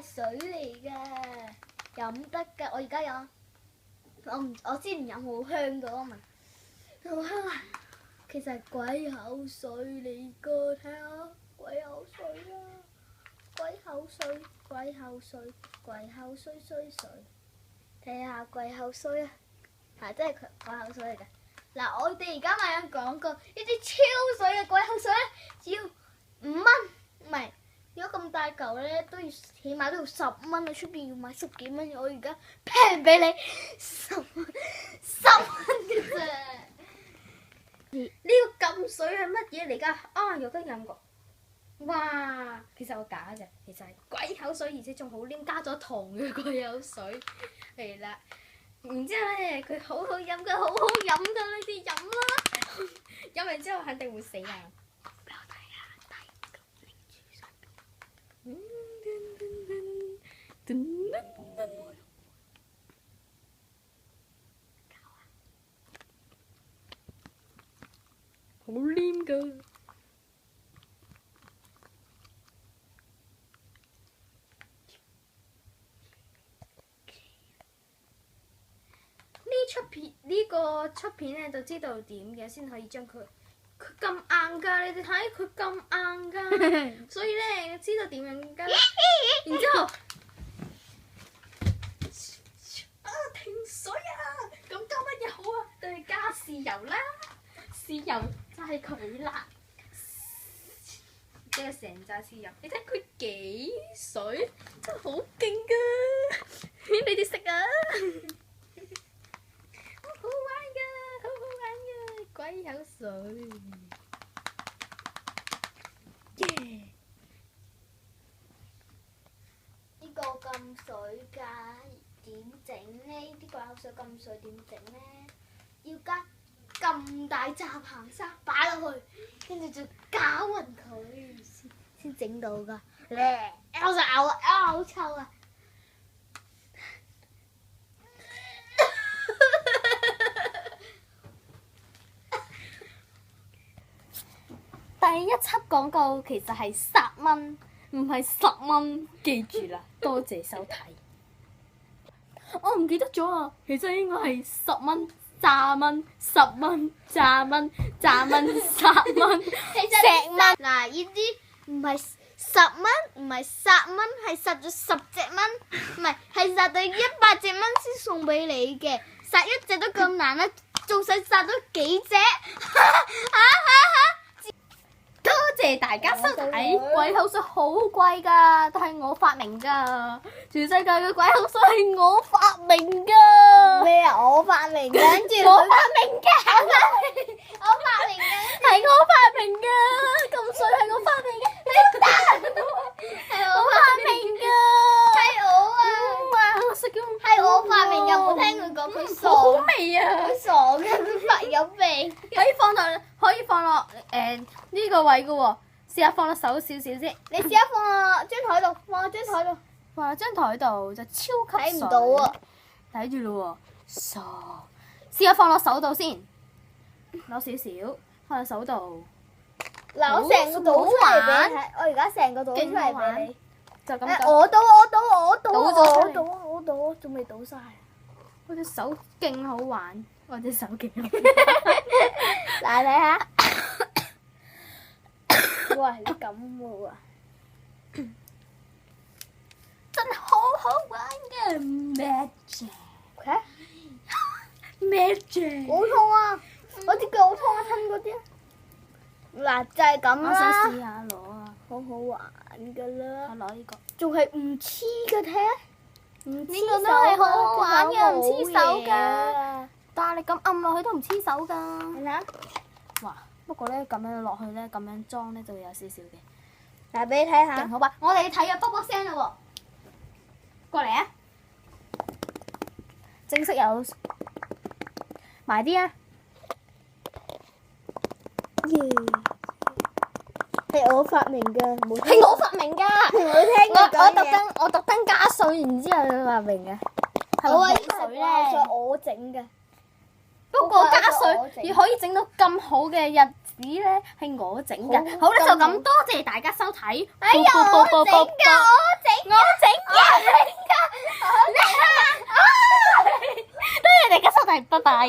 係水嚟㗎，飲得㗎。我而家有，我之前飲好香㗎，我聞好香啊！其實係鬼口水嚟㗎，睇下鬼口水啊！鬼口水，鬼口水，鬼口水水水，睇下鬼口水啊！係真係鬼口水嚟㗎。嗱，我哋而家咪有講過，呢啲超水嘅鬼口水咧，只要5蚊，唔係，如果咁大嚿咧，都要起碼都要10蚊啊！出邊要買10幾蚊，我而家平俾你10蚊嘅啫。呢個禁水係乜嘢嚟㗎？啊，有得飲過。哇，其實我假嘅，其實係鬼口水，而且仲好黏，加咗糖嘅鬼口水。係啦，然之後咧，佢好好飲㗎，好好飲㗎，你哋飲啦。飲完之後肯定會死啊！俾我睇下，睇個鈴柱上邊。好黏㗎。呢個出片咧就知道點嘅，先可以將佢咁硬㗎，你哋睇佢咁硬㗎，所以咧知道點樣㗎。然之後停水啊！咁加乜嘢好啊？就係加豉油啦，豉油就係佢啦，即係成紮豉油。你睇佢幾水，真係好勁㗎！你哋食啊！好玩㗎，好好玩㗎，鬼口水，耶！呢個禁水㗎，點整呢？啲鬼口水禁水點整呢？要加咁大紮鹹沙擺落去，跟住就攪勻佢先整到㗎。咧，我就咬啊，好臭啊！第一輯廣告其實係3蚊，唔係10蚊，記住啦，多謝收睇。我唔記得咗啊，其實應該係10蚊、炸蚊、10蚊、炸蚊、炸蚊、10蚊、石蚊。嗱，呢啲唔係10蚊，唔係殺蚊，係殺咗10隻蚊，唔係係殺到100隻蚊先送俾你嘅。殺一隻都咁難啦，仲使殺到幾隻？多謝大家收睇，鬼口水好貴㗎，但係我發明㗎，全世界嘅鬼口水係我發明㗎。咩啊？我發明，跟住我發明㗎，我發明嘅，係我發明㗎，咁水係我發明嘅，係我發明㗎，係我啊！哇，我食咗係我發明，有冇聽佢講佢傻？好味啊！佢傻嘅，佢發有病。可以放落呢個位嘅喎，試下放落手少少先。你試下放落張台度，放喺張台度。放喺張台度就超級睇唔到啊！睇住咯喎，傻！試下放落手度先，攞少少放喺手度。嗱，我成個倒出嚟俾你睇，我而家成個倒出嚟俾你。就咁倒。我倒，仲未倒晒。我隻手勁好玩，我隻手勁好玩。嗱，睇下。哇！你感冒啊！真係好好玩嘅 magic。好痛啊！我隻腳好痛啊，親嗰啲。嗱，就係咁我啦。想試下攞啊！好好玩㗎啦。我攞呢個。仲係唔黐嘅睇啊！呢個都係好好玩嘅，唔黐手㗎。但係你咁按落去都唔黐手㗎。係咪啊？哇！不過咧咁樣落去咧，咁樣裝咧就會有少少嘅。嗱，俾你睇下。勁好玩！我哋睇下卜卜聲啦喎。過嚟啊！正式有埋啲啊！耶！係我發明㗎，冇聽係我發明㗎。冇聽佢講嘢。我特登加水，然之後發明嘅。係我話呢水水咧。我整嘅。不過加我整水要可以整到咁好嘅日子咧，係我整㗎。好啦，就咁多謝大家收睇。哎呀，我整㗎，我整。我整㗎。係拜拜。